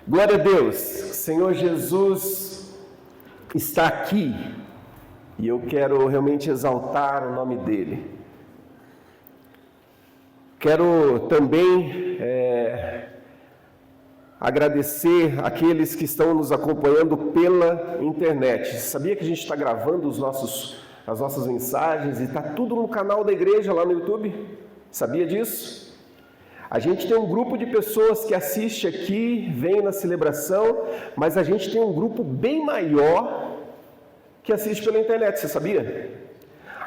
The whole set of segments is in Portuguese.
Glória a Deus, Senhor Jesus está aqui e eu quero realmente exaltar o nome dEle. Quero também agradecer aqueles que estão nos acompanhando pela internet. Sabia que a gente está gravando as nossas mensagens e está tudo no canal da igreja lá no YouTube? Sabia disso? A gente tem um grupo de pessoas que assiste aqui, vem na celebração, mas a gente tem um grupo bem maior que assiste pela internet, você sabia?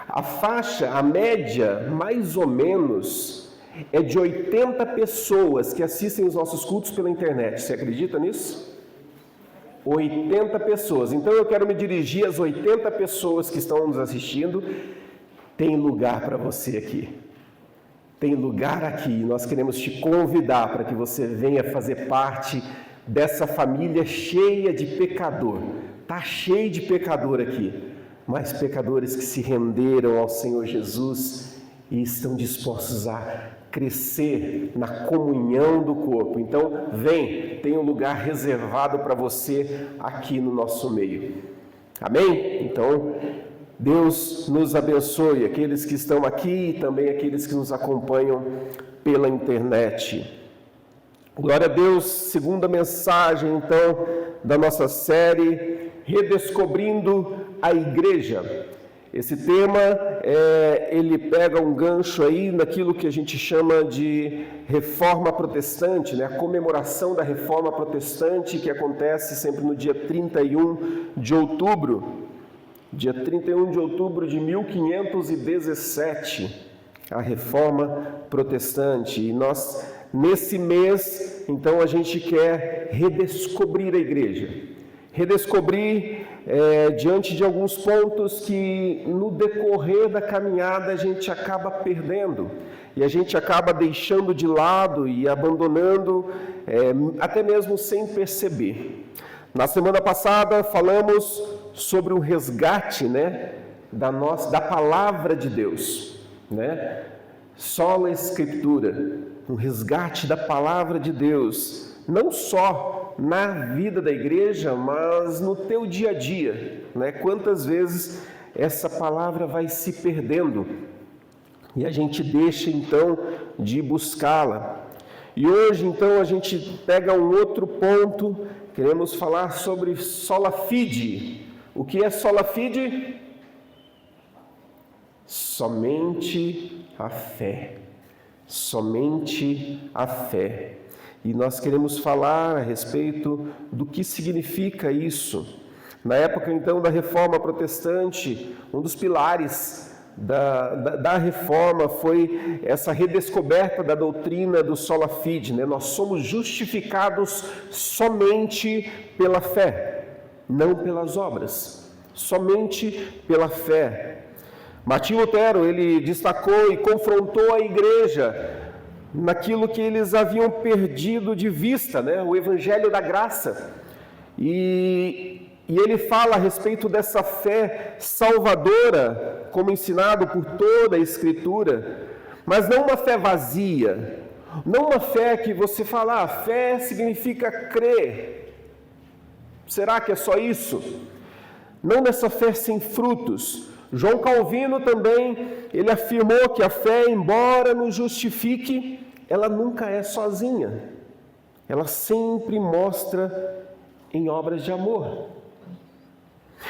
A média, mais ou menos, é de 80 pessoas que assistem os nossos cultos pela internet. Você acredita nisso? 80 pessoas. Então eu quero me dirigir às 80 pessoas que estão nos assistindo. Tem lugar para você aqui. Tem lugar aqui, nós queremos te convidar para que você venha fazer parte dessa família cheia de pecador. Está cheio de pecador aqui, mas pecadores que se renderam ao Senhor Jesus e estão dispostos a crescer na comunhão do corpo. Então, vem, tem um lugar reservado para você aqui no nosso meio. Amém? Então, Deus nos abençoe, aqueles que estão aqui e também aqueles que nos acompanham pela internet. Glória a Deus, segunda mensagem, então, da nossa série, Redescobrindo a Igreja. Esse tema, ele pega um gancho aí naquilo que a gente chama de Reforma Protestante, né? A comemoração da Reforma Protestante que acontece sempre no dia 31 de outubro. Dia 31 de outubro de 1517, a Reforma Protestante. E nós, nesse mês, então, a gente quer redescobrir a igreja. Redescobrir diante de alguns pontos que, no decorrer da caminhada, a gente acaba perdendo. E a gente acaba deixando de lado e abandonando, até mesmo sem perceber. Na semana passada, falamos sobre o resgate, né, da palavra de Deus, né? Sola Escritura, um resgate da palavra de Deus, não só na vida da igreja, mas no teu dia a dia, né? Quantas vezes essa palavra vai se perdendo e a gente deixa então de buscá-la. E hoje então a gente pega um outro ponto, queremos falar sobre Sola Fide. O que é Sola Fide? Somente a fé. Somente a fé. E nós queremos falar a respeito do que significa isso. Na época, então, da Reforma Protestante, um dos pilares da Reforma foi essa redescoberta da doutrina do Sola Fide, né? Nós somos justificados somente pela fé. Não pelas obras, somente pela fé. Martinho Lutero, ele destacou e confrontou a igreja naquilo que eles haviam perdido de vista, né? O Evangelho da Graça. E ele fala a respeito dessa fé salvadora, como ensinado por toda a Escritura, mas não uma fé vazia, não uma fé que você fala, fé significa crer. Será que é só isso? Não nessa fé sem frutos. João Calvino também, ele afirmou que a fé, embora nos justifique, ela nunca é sozinha. Ela sempre mostra em obras de amor.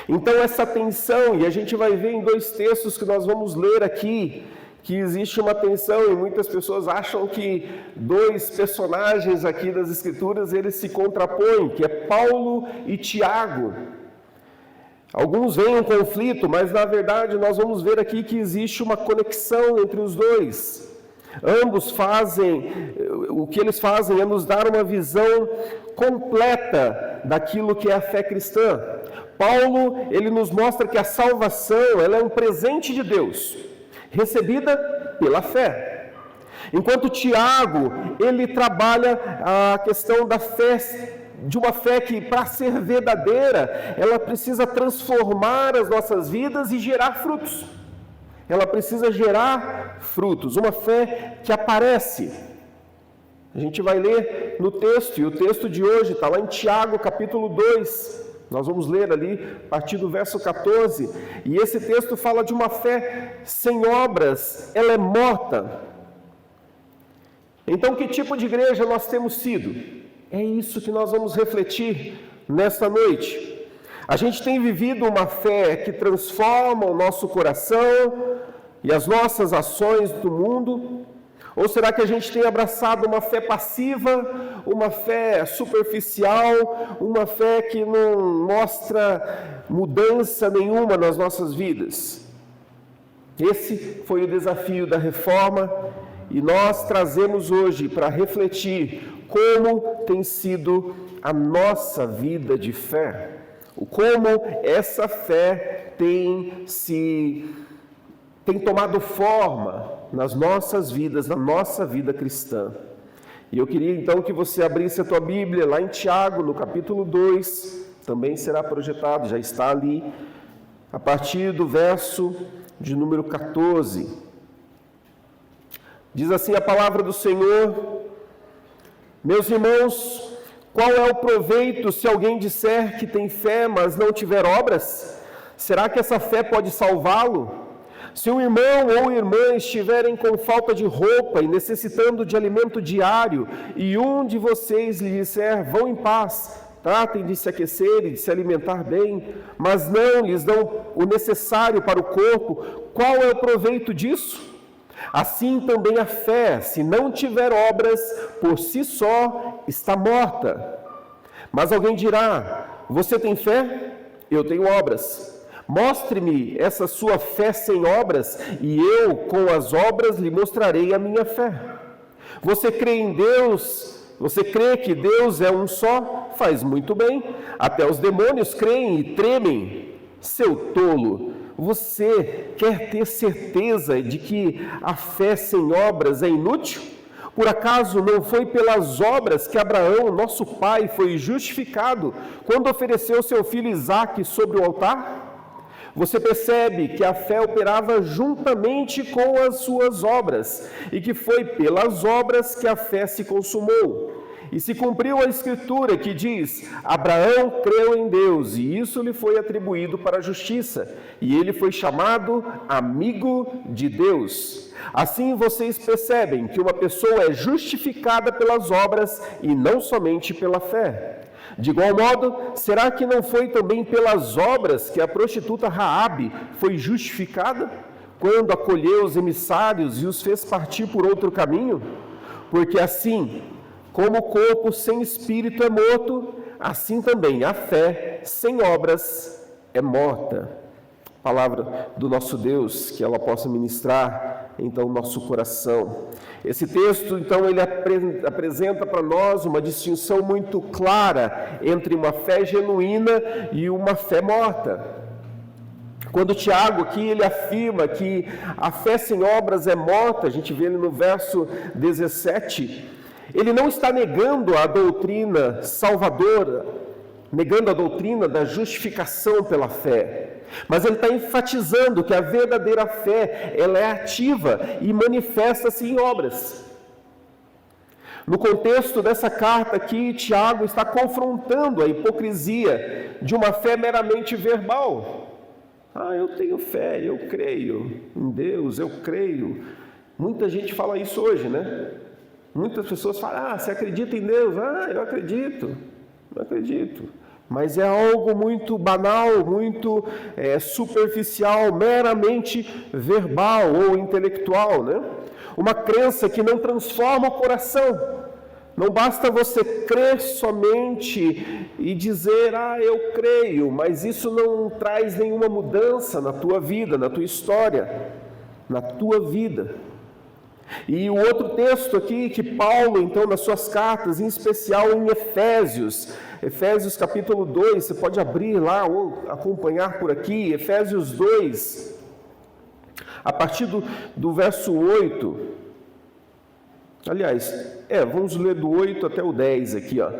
Então essa tensão, e a gente vai ver em dois textos que nós vamos ler aqui, que existe uma tensão e muitas pessoas acham que dois personagens aqui das Escrituras, eles se contrapõem, que é Paulo e Tiago. Alguns veem um conflito, mas na verdade nós vamos ver aqui que existe uma conexão entre os dois. Ambos o que eles fazem é nos dar uma visão completa daquilo que é a fé cristã. Paulo, ele nos mostra que a salvação, ela é um presente de Deus, recebida pela fé. Enquanto Tiago, ele trabalha a questão da fé, de uma fé que, para ser verdadeira, ela precisa transformar as nossas vidas e gerar frutos. Ela precisa gerar frutos, uma fé que aparece. A gente vai ler no texto, e o texto de hoje está lá em Tiago, capítulo 2. Nós vamos ler ali, a partir do verso 14. E esse texto fala de uma fé sem obras, ela é morta. Então, que tipo de igreja nós temos sido? É isso que nós vamos refletir nesta noite. A gente tem vivido uma fé que transforma o nosso coração e as nossas ações do mundo? Ou será que a gente tem abraçado uma fé passiva, uma fé superficial, uma fé que não mostra mudança nenhuma nas nossas vidas? Esse foi o desafio da reforma e nós trazemos hoje para refletir como tem sido a nossa vida de fé, como essa fé tem tomado forma nas nossas vidas, na nossa vida cristã. E eu queria então que você abrisse a tua Bíblia lá em Tiago, no capítulo 2, também será projetado, já está ali, a partir do verso de número 14. Diz assim a palavra do Senhor: meus irmãos, qual é o proveito se alguém disser que tem fé, mas não tiver obras? Será que essa fé pode salvá-lo? Se um irmão ou irmã estiverem com falta de roupa e necessitando de alimento diário, e um de vocês lhe disser, vão em paz, tratem de se aquecer e de se alimentar bem, mas não lhes dão o necessário para o corpo, qual é o proveito disso? Assim também a fé, se não tiver obras, por si só está morta. Mas alguém dirá, você tem fé? Eu tenho obras. Mostre-me essa sua fé sem obras, e eu, com as obras, lhe mostrarei a minha fé. Você crê em Deus? Você crê que Deus é um só? Faz muito bem. Até os demônios creem e tremem. Seu tolo, você quer ter certeza de que a fé sem obras é inútil? Por acaso não foi pelas obras que Abraão, nosso pai, foi justificado quando ofereceu seu filho Isaque sobre o altar? Você percebe que a fé operava juntamente com as suas obras, e que foi pelas obras que a fé se consumou. E se cumpriu a Escritura que diz, Abraão creu em Deus, e isso lhe foi atribuído para a justiça, e ele foi chamado amigo de Deus. Assim vocês percebem que uma pessoa é justificada pelas obras e não somente pela fé. De igual modo, será que não foi também pelas obras que a prostituta Raabe foi justificada, quando acolheu os emissários e os fez partir por outro caminho? Porque assim, como o corpo sem espírito é morto, assim também a fé sem obras é morta. Palavra do nosso Deus, que ela possa ministrar, então, o nosso coração. Esse texto, então, ele apresenta para nós uma distinção muito clara entre uma fé genuína e uma fé morta. Quando Tiago aqui, ele afirma que a fé sem obras é morta, a gente vê ele no verso 17, ele não está negando a doutrina salvadora, negando a doutrina da justificação pela fé, mas ele está enfatizando que a verdadeira fé, ela é ativa e manifesta-se em obras. No contexto dessa carta aqui, Tiago está confrontando a hipocrisia de uma fé meramente verbal. Eu tenho fé, eu creio em Deus, eu creio. Muita gente fala isso hoje, né? Muitas pessoas falam, você acredita em Deus? Eu acredito, eu acredito. Mas é algo muito banal, muito superficial, meramente verbal ou intelectual, né? Uma crença que não transforma o coração. Não basta você crer somente e dizer, eu creio, mas isso não traz nenhuma mudança na tua vida, na tua história, na tua vida. E o outro texto aqui que Paulo, então, nas suas cartas, em especial em Efésios capítulo 2, você pode abrir lá ou acompanhar por aqui, Efésios 2, a partir do verso 8, aliás, Vamos ler do 8 até o 10 aqui, ó.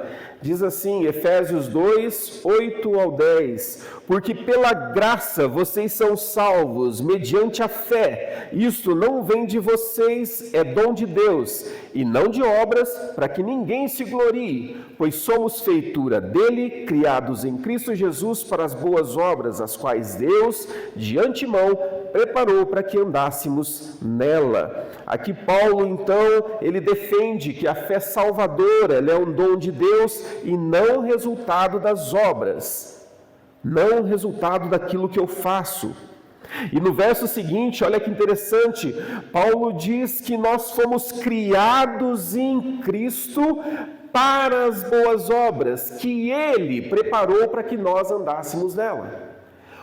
Diz assim, Efésios 2, 8 ao 10. Porque pela graça vocês são salvos, mediante a fé. Isto não vem de vocês, é dom de Deus, e não de obras, para que ninguém se glorie. Pois somos feitura dele, criados em Cristo Jesus para as boas obras, as quais Deus, de antemão, preparou para que andássemos nela. Aqui Paulo, então, ele defende que a fé salvadora, ela é um dom de Deus e não resultado das obras, não resultado daquilo que eu faço. E no verso seguinte, olha que interessante, Paulo diz que nós fomos criados em Cristo para as boas obras, que Ele preparou para que nós andássemos nela.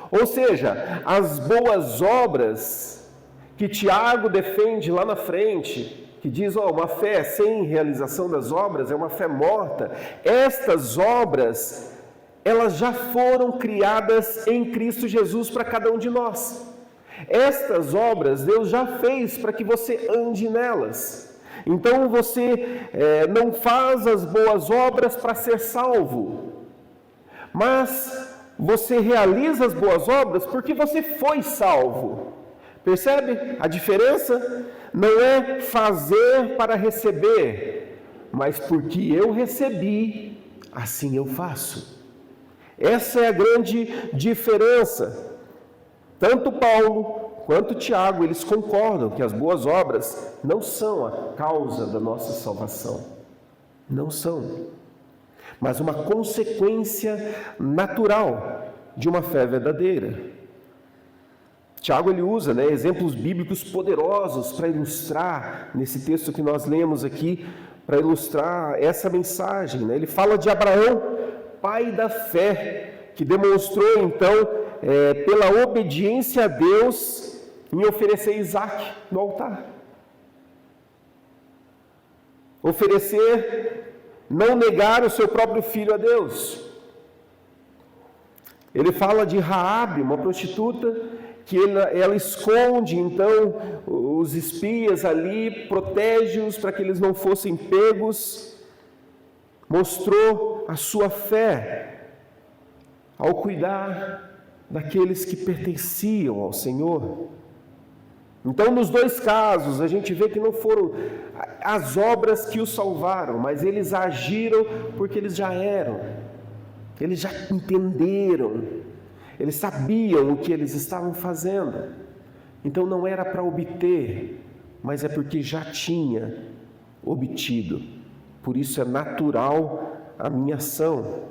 Ou seja, as boas obras que Tiago defende lá na frente, que diz, uma fé sem realização das obras é uma fé morta. Estas obras, elas já foram criadas em Cristo Jesus para cada um de nós. Estas obras Deus já fez para que você ande nelas. Então você não faz as boas obras para ser salvo, mas você realiza as boas obras porque você foi salvo. Percebe a diferença? Não é fazer para receber, mas porque eu recebi, assim eu faço. Essa é a grande diferença. Tanto Paulo quanto Tiago, eles concordam que as boas obras não são a causa da nossa salvação. Não são. Mas uma consequência natural de uma fé verdadeira. Tiago, ele usa exemplos bíblicos poderosos para ilustrar, nesse texto que nós lemos aqui, para ilustrar essa mensagem. Ele fala de Abraão, pai da fé, que demonstrou então, pela obediência a Deus, em oferecer Isaac no altar. Não negar o seu próprio filho a Deus. Ele fala de Raabe, uma prostituta, que ela esconde então os espias ali, protege-os para que eles não fossem pegos. Mostrou a sua fé ao cuidar daqueles que pertenciam ao Senhor. Então, nos dois casos, a gente vê que não foram as obras que os salvaram, mas eles agiram porque eles já eram, eles já entenderam, eles sabiam o que eles estavam fazendo. Então, não era para obter, mas é porque já tinha obtido. Por isso é natural a minha ação.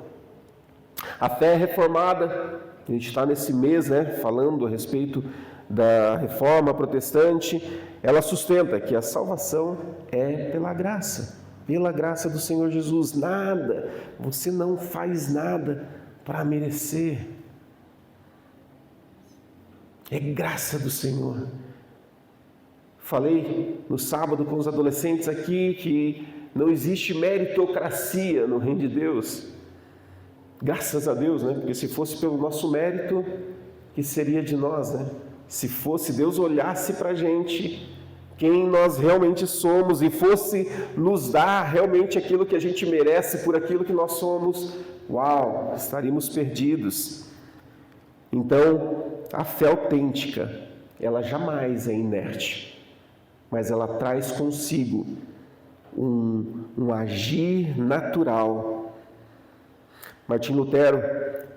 A fé reformada, a gente está nesse mês, falando a respeito da reforma protestante, ela sustenta que a salvação é pela graça do Senhor Jesus. Nada, você não faz nada para merecer. É graça do Senhor. Falei no sábado com os adolescentes aqui que não existe meritocracia no reino de Deus. Graças a Deus, porque se fosse pelo nosso mérito, que seria de nós, Se fosse Deus olhasse para a gente, quem nós realmente somos, e fosse nos dar realmente aquilo que a gente merece por aquilo que nós somos, uau, estaríamos perdidos. Então, a fé autêntica, ela jamais é inerte, mas ela traz consigo um agir natural. Martim Lutero,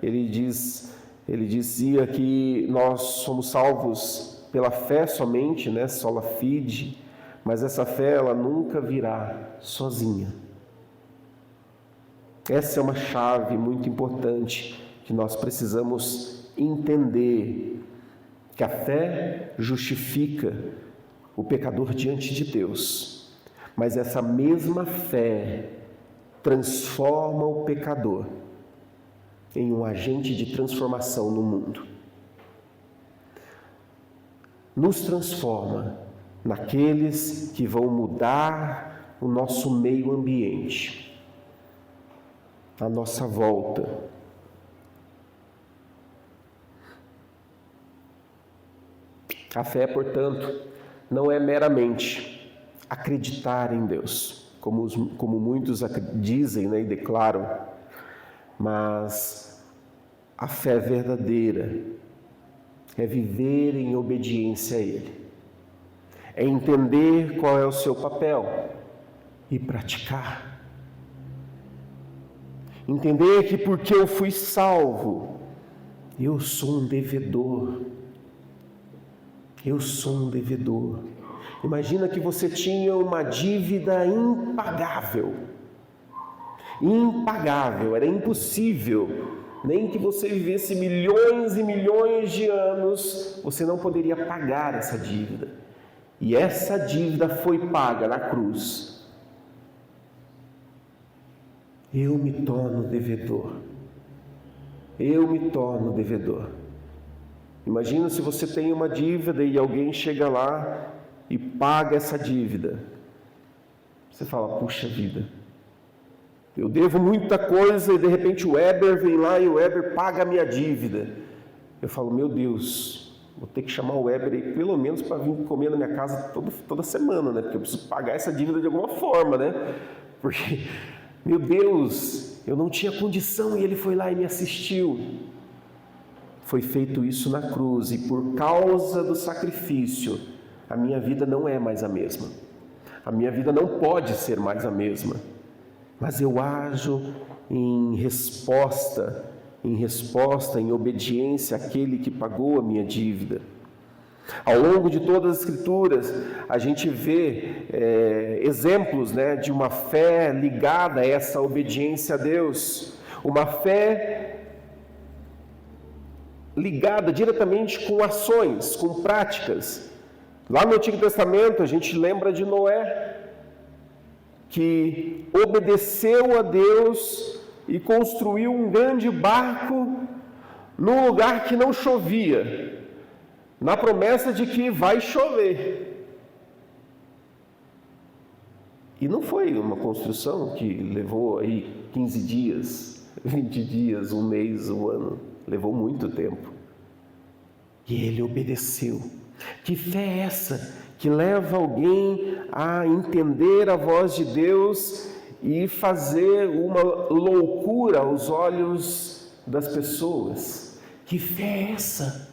ele dizia que nós somos salvos pela fé somente, sola fide, mas essa fé ela nunca virá sozinha. Essa é uma chave muito importante que nós precisamos entender, que a fé justifica o pecador diante de Deus, mas essa mesma fé transforma o pecador em um agente de transformação no mundo. Nos transforma naqueles que vão mudar o nosso meio ambiente, a nossa volta. A fé, portanto, não é meramente acreditar em Deus, como muitos dizem, né, e declaram, mas a fé verdadeira é viver em obediência a Ele, é entender qual é o seu papel e praticar. Entender que porque eu fui salvo, eu sou um devedor. Eu sou um devedor. Imagina que você tinha uma dívida impagável. Impagável, era impossível. Nem que você vivesse milhões e milhões de anos, você não poderia pagar essa dívida. E essa dívida foi paga na cruz. Eu me torno devedor. Eu me torno devedor. Imagina se você tem uma dívida e alguém chega lá e paga essa dívida. Você fala, puxa vida, eu devo muita coisa e de repente o Weber vem lá e o Weber paga a minha dívida. Eu falo, meu Deus, vou ter que chamar o Weber aí pelo menos para vir comer na minha casa toda semana, né? Porque eu preciso pagar essa dívida de alguma forma, né? Porque, meu Deus, eu não tinha condição e ele foi lá e me assistiu. Foi feito isso na cruz e por causa do sacrifício, a minha vida não é mais a mesma. A minha vida não pode ser mais a mesma. Mas eu ajo em resposta, em obediência àquele que pagou a minha dívida. Ao longo de todas as Escrituras, a gente vê exemplos, né, de uma fé ligada a essa obediência a Deus. Uma fé ligada diretamente com ações, com práticas. Lá no Antigo Testamento, a gente lembra de Noé, que obedeceu a Deus e construiu um grande barco num lugar que não chovia, na promessa de que vai chover. E não foi uma construção que levou aí 15 dias, 20 dias, um mês, um ano. Levou muito tempo. E ele obedeceu. Que fé é essa que leva alguém a entender a voz de Deus e fazer uma loucura aos olhos das pessoas? Que fé é essa?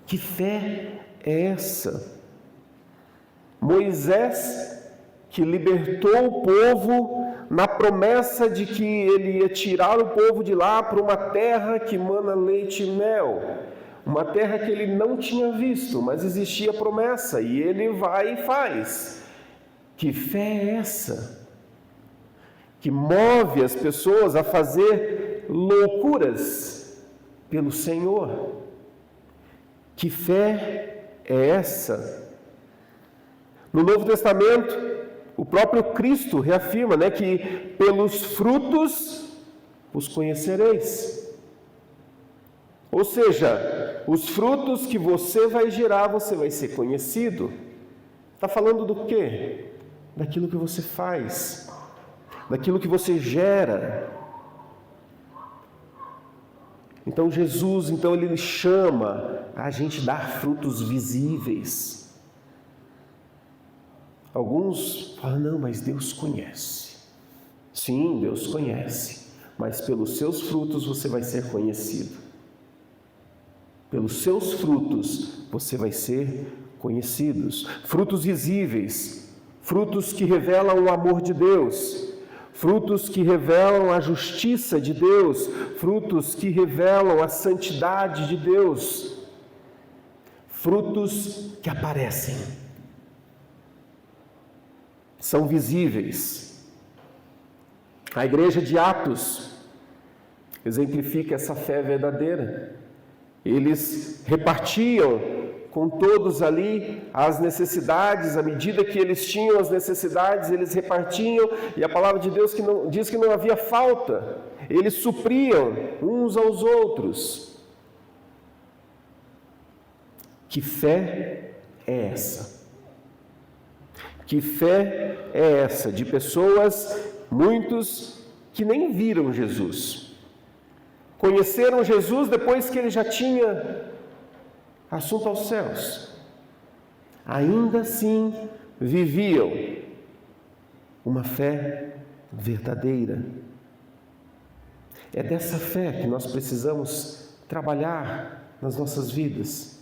Que fé é essa? Moisés, que libertou o povo na promessa de que ele ia tirar o povo de lá para uma terra que mana leite e mel. Uma terra que ele não tinha visto, mas existia promessa, e ele vai e faz. Que fé é essa? Que move as pessoas a fazer loucuras pelo Senhor. Que fé é essa? No Novo Testamento, o próprio Cristo reafirma, né, que pelos frutos os conhecereis. Ou seja, os frutos que você vai gerar, você vai ser conhecido. Está falando do quê? Daquilo que você faz, daquilo que você gera. Então Jesus, ele chama a gente dar frutos visíveis. Alguns falam, não, mas Deus conhece. Sim, Deus conhece, mas pelos seus frutos você vai ser conhecido. Pelos seus frutos você vai ser conhecidos. Frutos visíveis, frutos que revelam o amor de Deus, frutos que revelam a justiça de Deus, frutos que revelam a santidade de Deus, frutos que aparecem, são visíveis. A igreja de Atos exemplifica essa fé verdadeira. Eles repartiam com todos ali as necessidades, à medida que eles tinham as necessidades, eles repartiam, e a palavra de Deus diz que não havia falta, eles supriam uns aos outros. Que fé é essa? Que fé é essa de pessoas, muitos que nem viram Jesus? Conheceram Jesus depois que ele já tinha assunto aos céus. Ainda assim, viviam uma fé verdadeira. É dessa fé que nós precisamos trabalhar nas nossas vidas.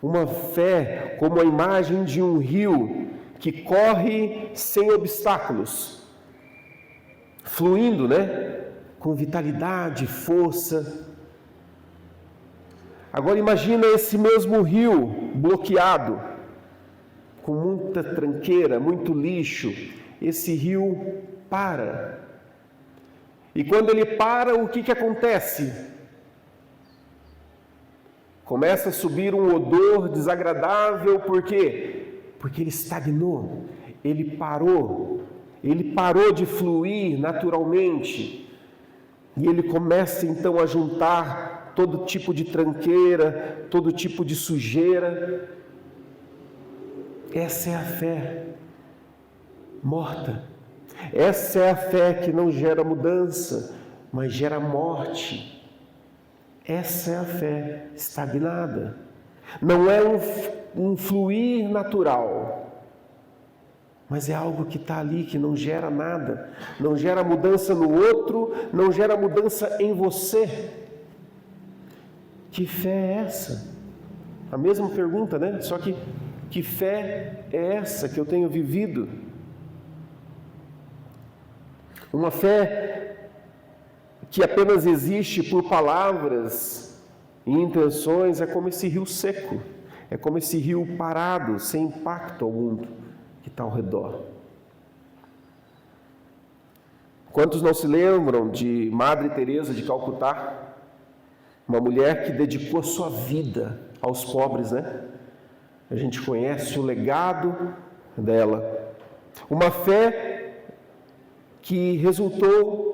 Uma fé como a imagem de um rio que corre sem obstáculos, fluindo, com vitalidade, força. Agora imagina esse mesmo rio bloqueado, com muita tranqueira, muito lixo. Esse rio para. E quando ele para, o que acontece? Começa a subir um odor desagradável, por quê? Porque ele estagnou, ele parou de fluir naturalmente. E ele começa então a juntar todo tipo de tranqueira, todo tipo de sujeira. Essa é a fé morta. Essa é a fé que não gera mudança, mas gera morte. Essa é a fé estagnada. Não é um fluir natural, mas é algo que está ali, que não gera nada, não gera mudança no outro, não gera mudança em você. Que fé é essa? A mesma pergunta, Só que fé é essa que eu tenho vivido? Uma fé que apenas existe por palavras e intenções é como esse rio seco, é como esse rio parado, sem impacto algum que está ao redor. Quantos não se lembram de Madre Teresa de Calcutá? Uma mulher que dedicou a sua vida aos pobres, A gente conhece o legado dela. Uma fé que resultou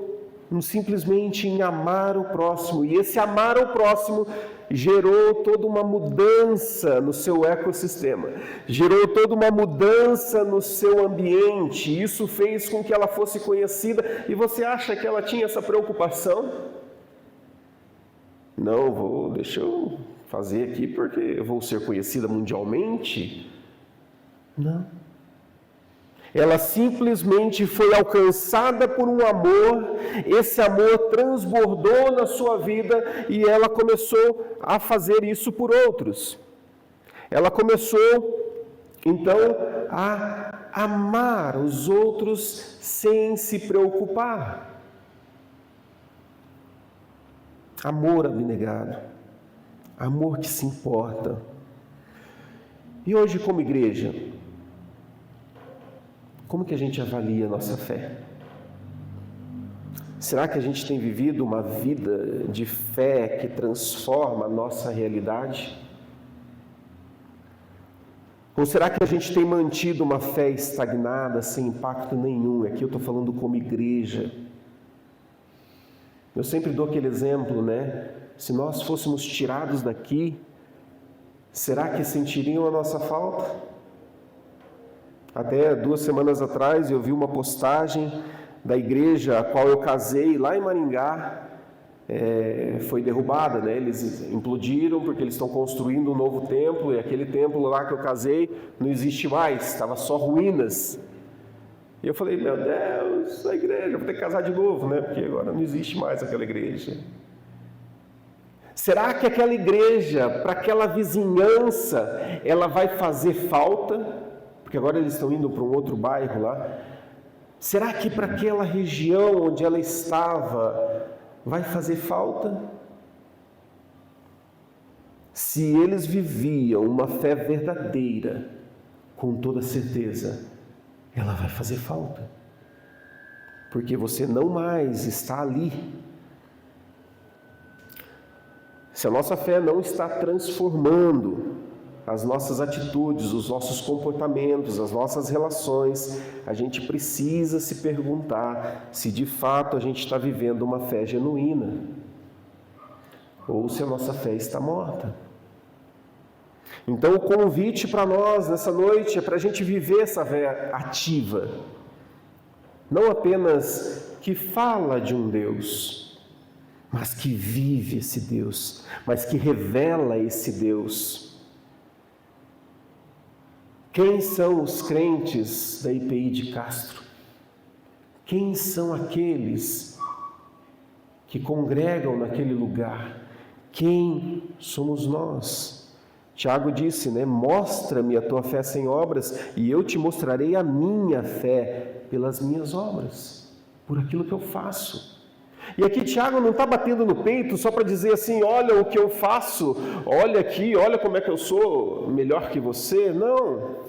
simplesmente em amar o próximo. E esse amar ao próximo gerou toda uma mudança no seu ecossistema. Gerou toda uma mudança no seu ambiente. Isso fez com que ela fosse conhecida. E você acha que ela tinha essa preocupação? Não, deixa eu fazer aqui porque eu vou ser conhecida mundialmente? Não. Ela simplesmente foi alcançada por um amor, esse amor transbordou na sua vida e ela começou a fazer isso por outros. Ela começou, então, a amar os outros sem se preocupar. Amor abnegado, amor que se importa. E hoje, como igreja, como que a gente avalia a nossa fé? Será que a gente tem vivido uma vida de fé que transforma a nossa realidade? Ou será que a gente tem mantido uma fé estagnada, sem impacto nenhum? Aqui eu estou falando como igreja. Eu sempre dou aquele exemplo, Se nós fôssemos tirados daqui, será que sentiriam a nossa falta? Até 2 semanas atrás eu vi uma postagem da igreja a qual eu casei lá em Maringá, foi derrubada, Eles implodiram porque eles estão construindo um novo templo e aquele templo lá que eu casei não existe mais, estava só ruínas. E eu falei, meu Deus, a igreja, vou ter que casar de novo, Porque agora não existe mais aquela igreja. Será que aquela igreja, para aquela vizinhança, ela vai fazer falta? Porque agora eles estão indo para um outro bairro lá. Será que para aquela região onde ela estava vai fazer falta? Se eles viviam uma fé verdadeira, com toda certeza, ela vai fazer falta. Porque você não mais está ali. Se a nossa fé não está transformando as nossas atitudes, os nossos comportamentos, as nossas relações, a gente precisa se perguntar se de fato a gente está vivendo uma fé genuína ou se a nossa fé está morta. Então o convite para nós nessa noite é para a gente viver essa fé ativa, não apenas que fala de um Deus, mas que vive esse Deus, mas que revela esse Deus. Quem são os crentes da IPI de Castro? Quem são aqueles que congregam naquele lugar? Quem somos nós? Tiago disse, mostra-me a tua fé sem obras e eu te mostrarei a minha fé pelas minhas obras, por aquilo que eu faço. E aqui Tiago não está batendo no peito só para dizer assim, olha o que eu faço, olha aqui, olha como é que eu sou melhor que você, não.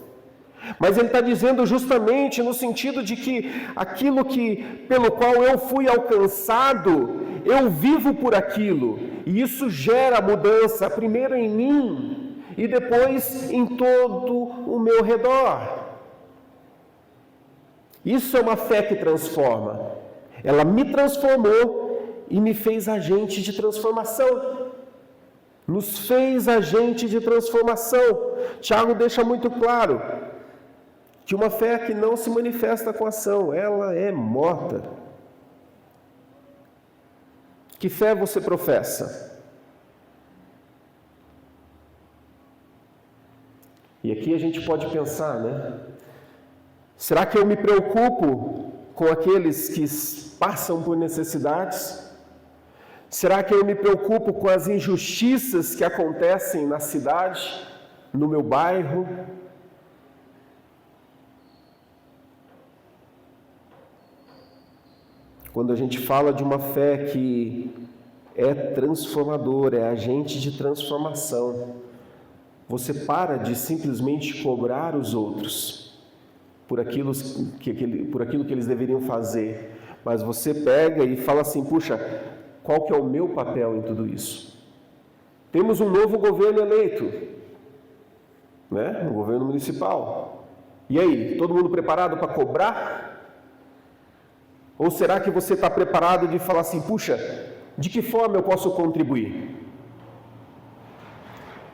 Mas ele está dizendo justamente no sentido de que aquilo pelo qual eu fui alcançado, eu vivo por aquilo, e isso gera mudança, primeiro em mim, e depois em todo o meu redor. Isso é uma fé que transforma. Ela me transformou e me fez agente de transformação. Nos fez agente de transformação. Tiago deixa muito claro que uma fé que não se manifesta com ação, ela é morta. Que fé você professa? E aqui a gente pode pensar, será que eu me preocupo com aqueles que passam por necessidades? Será que eu me preocupo com as injustiças que acontecem na cidade, no meu bairro? Quando a gente fala de uma fé que é transformadora, é agente de transformação, você para de simplesmente cobrar os outros por aquilo que eles deveriam fazer, mas você pega e fala assim, puxa, qual que é o meu papel em tudo isso? Temos um novo governo eleito, um governo municipal. E aí, todo mundo preparado para cobrar? Ou será que você está preparado de falar assim, puxa, de que forma eu posso contribuir?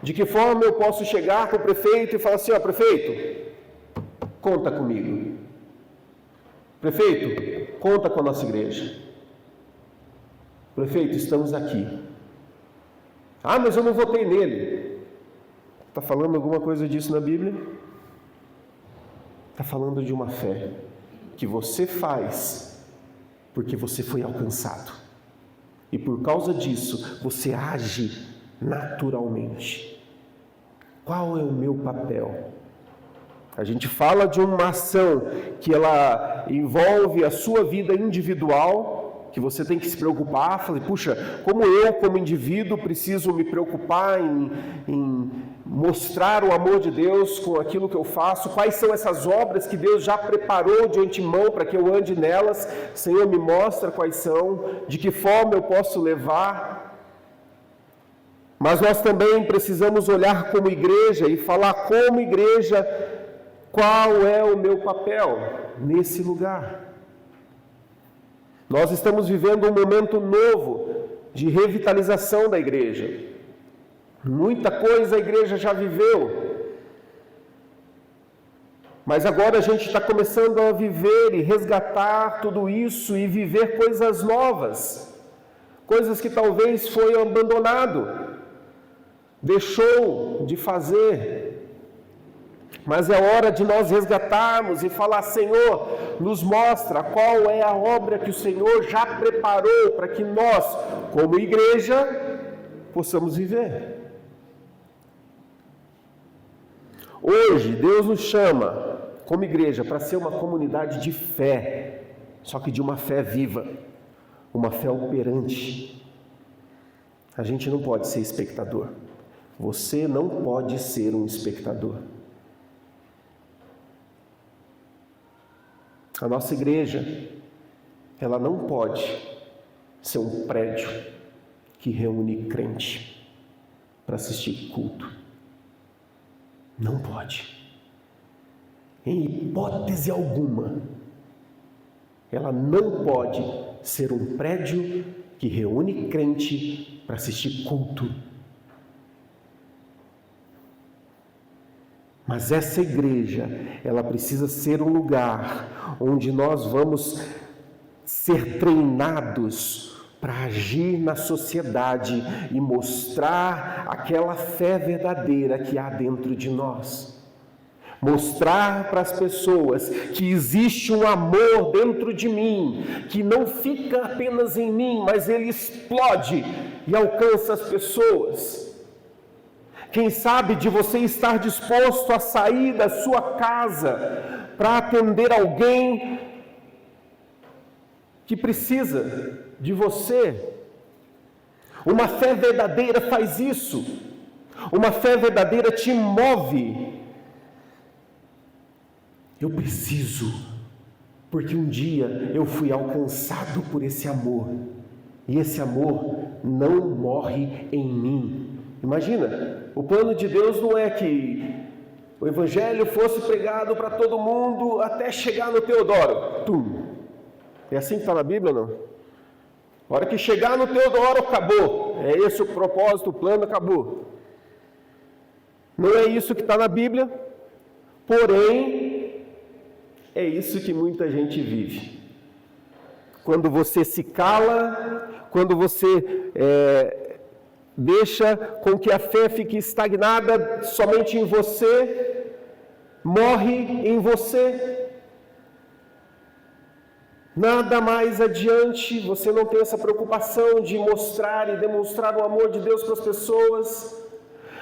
De que forma eu posso chegar para o prefeito e falar assim, prefeito, conta comigo. Prefeito, conta com a nossa igreja. Prefeito, estamos aqui. Ah, mas eu não votei nele. Está falando alguma coisa disso na Bíblia? Está falando de uma fé que você faz porque você foi alcançado. E por causa disso, você age naturalmente. Qual é o meu papel? A gente fala de uma ação que ela envolve a sua vida individual, que você tem que se preocupar, falar, puxa, como eu, como indivíduo, preciso me preocupar em mostrar o amor de Deus com aquilo que eu faço, quais são essas obras que Deus já preparou de antemão para que eu ande nelas, Senhor, me mostra quais são, de que forma eu posso levar. Mas nós também precisamos olhar como igreja e falar como igreja, qual é o meu papel nesse lugar. Nós estamos vivendo um momento novo de revitalização da igreja. Muita coisa a igreja já viveu, mas agora a gente está começando a viver e resgatar tudo isso e viver coisas novas, coisas que talvez foi abandonado, deixou de fazer. Mas é hora de nós resgatarmos e falar, Senhor, nos mostra qual é a obra que o Senhor já preparou para que nós, como igreja, possamos viver. Hoje, Deus nos chama, como igreja, para ser uma comunidade de fé, só que de uma fé viva, uma fé operante. A gente não pode ser espectador. Você não pode ser um espectador. A nossa igreja, ela não pode ser um prédio que reúne crente para assistir culto. Não pode. Em hipótese alguma, ela não pode ser um prédio que reúne crente para assistir culto. Mas essa igreja, ela precisa ser um lugar onde nós vamos ser treinados para agir na sociedade e mostrar aquela fé verdadeira que há dentro de nós. Mostrar para as pessoas que existe um amor dentro de mim, que não fica apenas em mim, mas ele explode e alcança as pessoas. Quem sabe de você estar disposto a sair da sua casa para atender alguém que precisa de você. Uma fé verdadeira faz isso. Uma fé verdadeira te move. Eu preciso, porque um dia eu fui alcançado por esse amor. E esse amor não morre em mim. Imagina, o plano de Deus não é que o Evangelho fosse pregado para todo mundo até chegar no Teodoro. Tum. É assim que está na Bíblia, não? A hora que chegar no Teodoro, acabou. É esse o propósito, o plano, acabou. Não é isso que está na Bíblia, porém, é isso que muita gente vive. Quando você se cala, quando você deixa com que a fé fique estagnada somente em você, morre em você. Nada mais adiante, você não tem essa preocupação de mostrar e demonstrar o amor de Deus para as pessoas.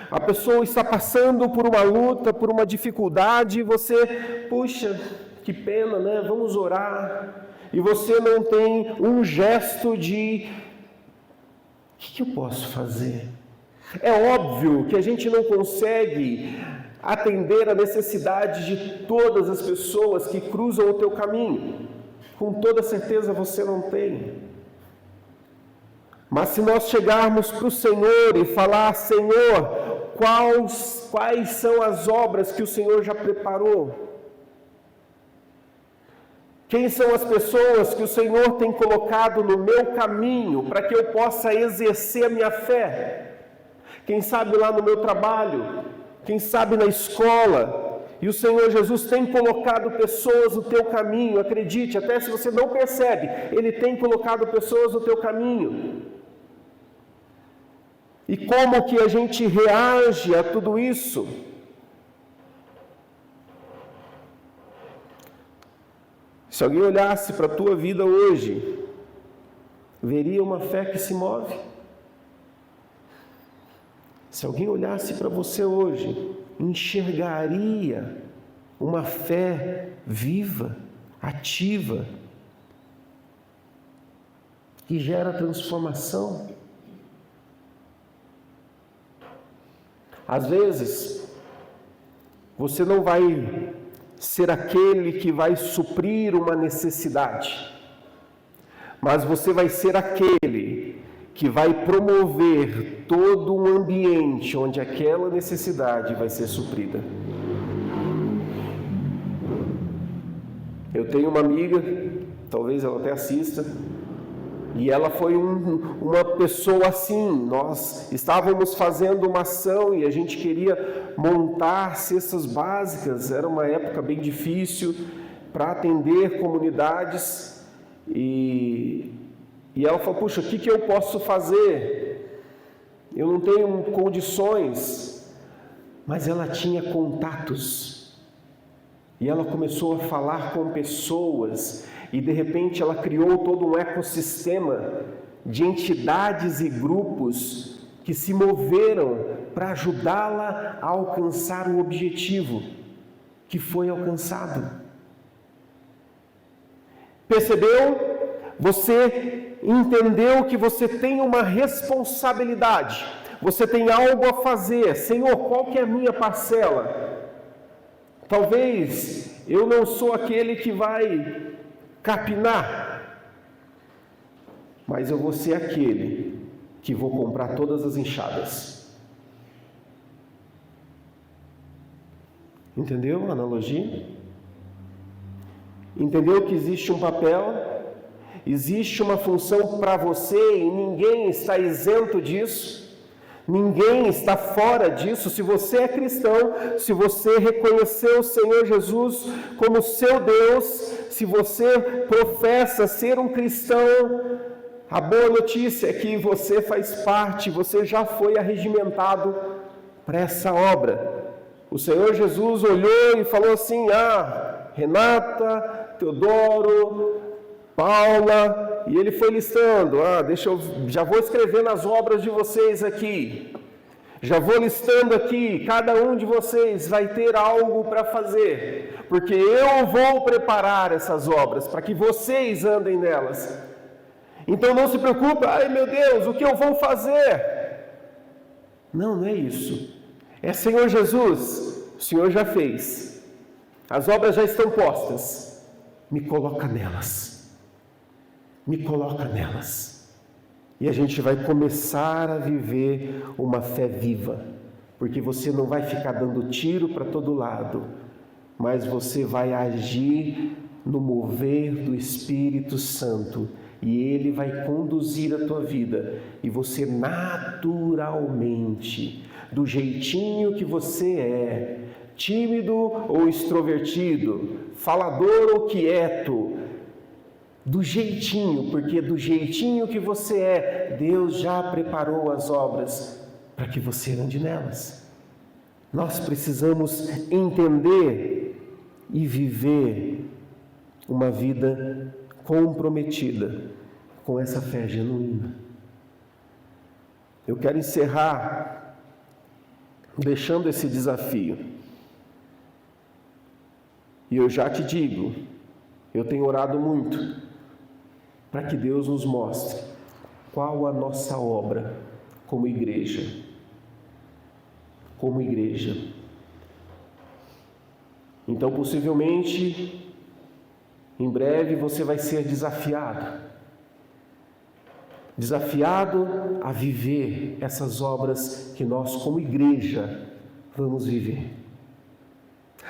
A pessoa está passando por uma luta, por uma dificuldade, e você, puxa, que pena, né? Vamos orar. E você não tem um gesto de, o que eu posso fazer? É óbvio que a gente não consegue atender a necessidade de todas as pessoas que cruzam o teu caminho. Com toda certeza você não tem. Mas se nós chegarmos para o Senhor e falar, Senhor, quais são as obras que o Senhor já preparou? Quem são as pessoas que o Senhor tem colocado no meu caminho para que eu possa exercer a minha fé? Quem sabe lá no meu trabalho? Quem sabe na escola? E o Senhor Jesus tem colocado pessoas no teu caminho, acredite, até se você não percebe, Ele tem colocado pessoas no teu caminho. E como que a gente reage a tudo isso? Se alguém olhasse para a tua vida hoje, veria uma fé que se move. Se alguém olhasse para você hoje, enxergaria uma fé viva, ativa, que gera transformação. Às vezes, você não vai ser aquele que vai suprir uma necessidade, mas você vai ser aquele que vai promover todo um ambiente onde aquela necessidade vai ser suprida. Eu tenho uma amiga, talvez ela até assista, e ela foi uma pessoa assim. Nós estávamos fazendo uma ação e a gente queria montar cestas básicas, era uma época bem difícil para atender comunidades, e ela falou, puxa, o que eu posso fazer? Eu não tenho condições, mas ela tinha contatos, e ela começou a falar com pessoas, e de repente ela criou todo um ecossistema de entidades e grupos que se moveram para ajudá-la a alcançar o objetivo que foi alcançado. Percebeu? Você entendeu que você tem uma responsabilidade, você tem algo a fazer. Senhor, qual que é a minha parcela? Talvez eu não sou aquele que vai capinar, mas eu vou ser aquele que vou comprar todas as enxadas. Entendeu a analogia? Entendeu que existe um papel, existe uma função para você e ninguém está isento disso? Ninguém está fora disso. Se você é cristão, se você reconheceu o Senhor Jesus como seu Deus, se você professa ser um cristão, a boa notícia é que você faz parte, você já foi arregimentado para essa obra. O Senhor Jesus olhou e falou assim: Renata, Teodoro, Paula, e ele foi listando: já vou escrever nas obras de vocês aqui. Já vou listando aqui, cada um de vocês vai ter algo para fazer, porque eu vou preparar essas obras para que vocês andem nelas. Então não se preocupe, meu Deus, o que eu vou fazer? Não é isso. É Senhor Jesus, o Senhor já fez. As obras já estão postas. Me coloca nelas. Me coloca nelas. E a gente vai começar a viver uma fé viva, porque você não vai ficar dando tiro para todo lado, mas você vai agir no mover do Espírito Santo, e Ele vai conduzir a tua vida, e você naturalmente, do jeitinho que você é, tímido ou extrovertido, falador ou quieto, do jeitinho, porque do jeitinho que você é, Deus já preparou as obras para que você ande nelas. Nós precisamos entender e viver uma vida comprometida com essa fé genuína. Eu quero encerrar deixando esse desafio. E eu já te digo, eu tenho orado muito para que Deus nos mostre qual a nossa obra como igreja. Como igreja. Então, possivelmente, em breve você vai ser desafiado a viver essas obras que nós, como igreja, vamos viver.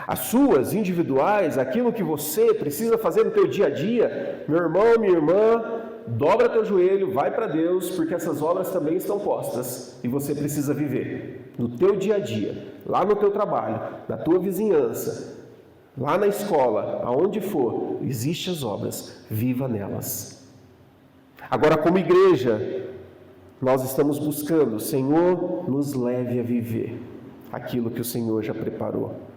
As suas individuais, aquilo que você precisa fazer no teu dia a dia, meu irmão, minha irmã, dobra teu joelho, vai para Deus, porque essas obras também estão postas e você precisa viver no teu dia a dia, lá no teu trabalho, na tua vizinhança, lá na escola, aonde for, existem as obras, viva nelas. Agora, como igreja, nós estamos buscando, Senhor, nos leve a viver aquilo que o Senhor já preparou.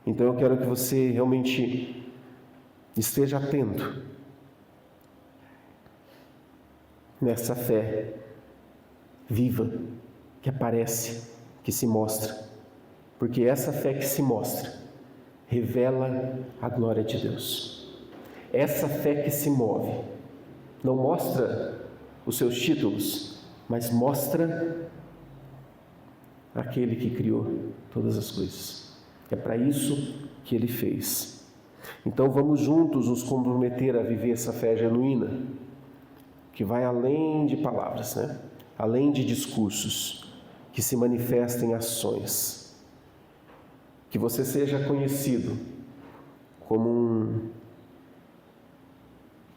Então eu quero que você realmente esteja atento nessa fé viva que aparece, que se mostra, porque essa fé que se mostra revela a glória de Deus. Essa fé que se move não mostra os seus títulos, mas mostra aquele que criou todas as coisas. É para isso que Ele fez. Então vamos juntos nos comprometer a viver essa fé genuína, que vai além de palavras, além de discursos, que se manifesta em ações. Que você seja conhecido como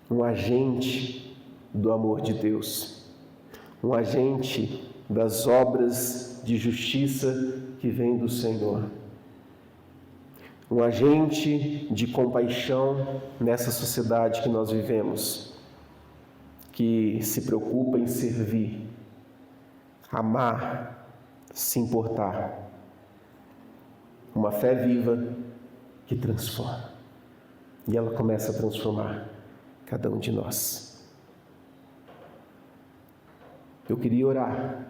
um agente do amor de Deus, um agente das obras de justiça que vem do Senhor. Um agente de compaixão nessa sociedade que nós vivemos, que se preocupa em servir, amar, se importar. Uma fé viva que transforma. E ela começa a transformar cada um de nós. Eu queria orar.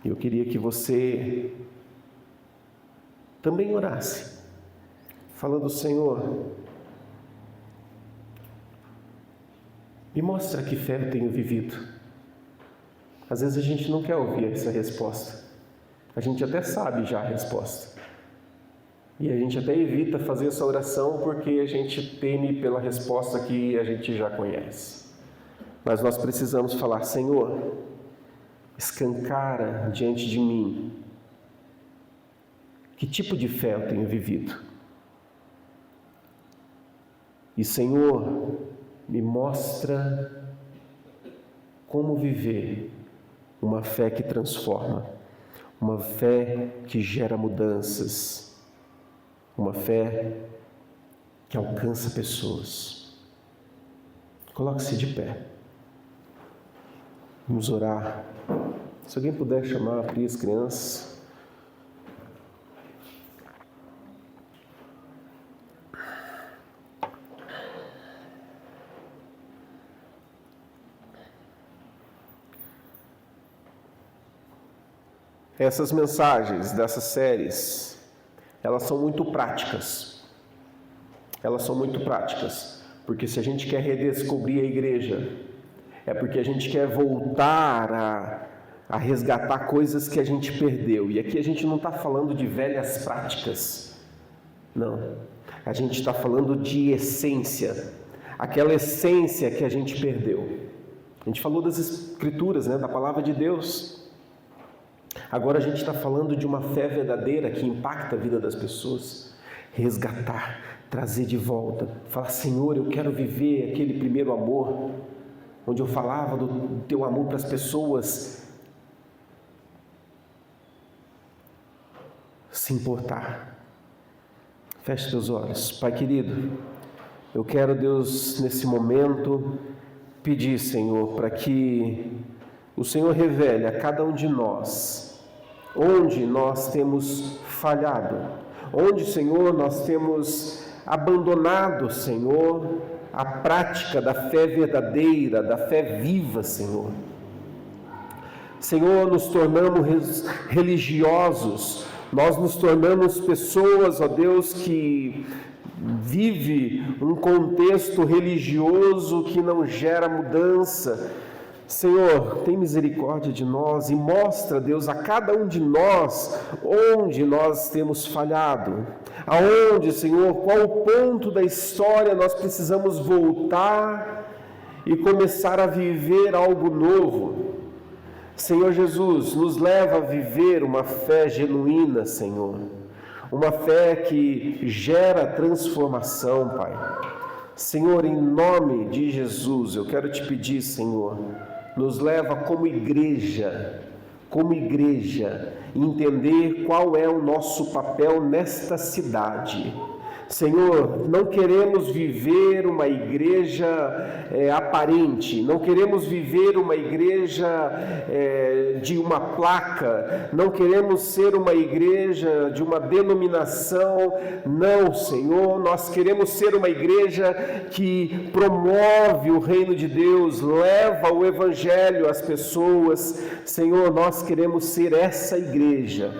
Eu queria que você também orasse, falando: Senhor, me mostra que fé eu tenho vivido. Às vezes a gente não quer ouvir essa resposta. A gente até sabe já a resposta. E a gente até evita fazer essa oração porque a gente teme pela resposta que a gente já conhece. Mas nós precisamos falar: Senhor, escancara diante de mim que tipo de fé eu tenho vivido. E, Senhor, me mostra como viver uma fé que transforma, uma fé que gera mudanças, uma fé que alcança pessoas. Coloque-se de pé. Vamos orar. Se alguém puder chamar, abrir as crianças. essas mensagens dessas séries, elas são muito práticas. Elas são muito práticas, porque se a gente quer redescobrir a igreja, é porque a gente quer voltar a resgatar coisas que a gente perdeu. E aqui a gente não está falando de velhas práticas, não. A gente está falando de essência, aquela essência que a gente perdeu. A gente falou das Escrituras, da palavra de Deus. Agora a gente está falando de uma fé verdadeira que impacta a vida das pessoas. Resgatar, trazer de volta, falar: Senhor, eu quero viver aquele primeiro amor, onde eu falava do teu amor para as pessoas, se importar. Feche teus olhos. Pai querido, eu quero, Deus, nesse momento, pedir, Senhor, para que o Senhor revele a cada um de nós onde nós temos falhado, onde, Senhor, nós temos abandonado, Senhor, a prática da fé verdadeira, da fé viva, Senhor. Senhor, nos tornamos religiosos, nós nos tornamos pessoas, ó Deus, que vive um contexto religioso que não gera mudança. Senhor, tem misericórdia de nós e mostra, Deus, a cada um de nós onde nós temos falhado. Aonde, Senhor, qual o ponto da história nós precisamos voltar e começar a viver algo novo. Senhor Jesus, nos leva a viver uma fé genuína, Senhor. Uma fé que gera transformação, Pai. Senhor, em nome de Jesus, eu quero te pedir, Senhor, nos leva como igreja, entender qual é o nosso papel nesta cidade. Senhor, não queremos viver uma igreja aparente, não queremos viver uma igreja de uma placa, não queremos ser uma igreja de uma denominação, não, Senhor, nós queremos ser uma igreja que promove o reino de Deus, leva o evangelho às pessoas. Senhor, nós queremos ser essa igreja.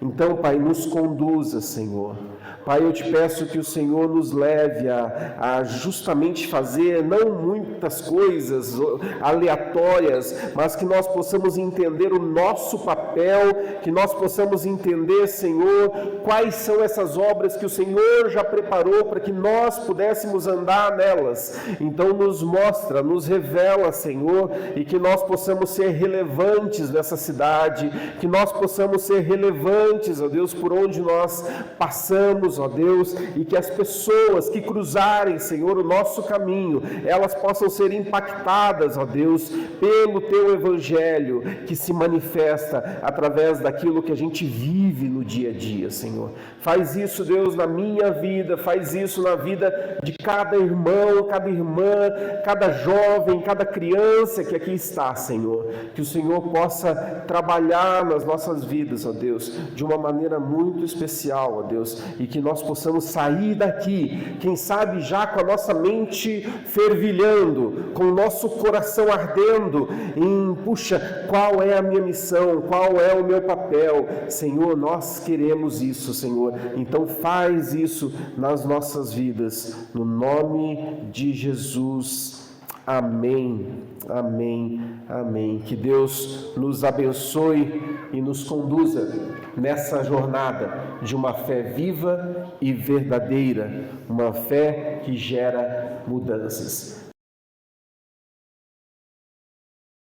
Então, Pai, nos conduza, Senhor. Pai, eu te peço que o Senhor nos leve a justamente fazer não muitas coisas aleatórias, mas que nós possamos entender o nosso papel, que nós possamos entender, Senhor, quais são essas obras que o Senhor já preparou para que nós pudéssemos andar nelas. Então nos mostra, nos revela, Senhor, e que nós possamos ser relevantes nessa cidade, que nós possamos ser relevantes, ó Deus, por onde nós passamos, ó Deus, e que as pessoas que cruzarem, Senhor, o nosso caminho, elas possam ser impactadas, ó Deus, pelo Teu Evangelho, que se manifesta através daquilo que a gente vive no dia a dia, Senhor. Faz isso, Deus, na minha vida, faz isso na vida de cada irmão, cada irmã, cada jovem, cada criança que aqui está, Senhor. Que o Senhor possa trabalhar nas nossas vidas, ó Deus, de uma maneira muito especial, ó Deus, e que nós possamos sair daqui, quem sabe já com a nossa mente fervilhando, com o nosso coração ardendo em, puxa, qual é a minha missão, qual é o meu papel? Senhor, nós queremos isso, Senhor, então faz isso nas nossas vidas, no nome de Jesus. Amém, amém, amém. Que Deus nos abençoe e nos conduza nessa jornada de uma fé viva e verdadeira, uma fé que gera mudanças.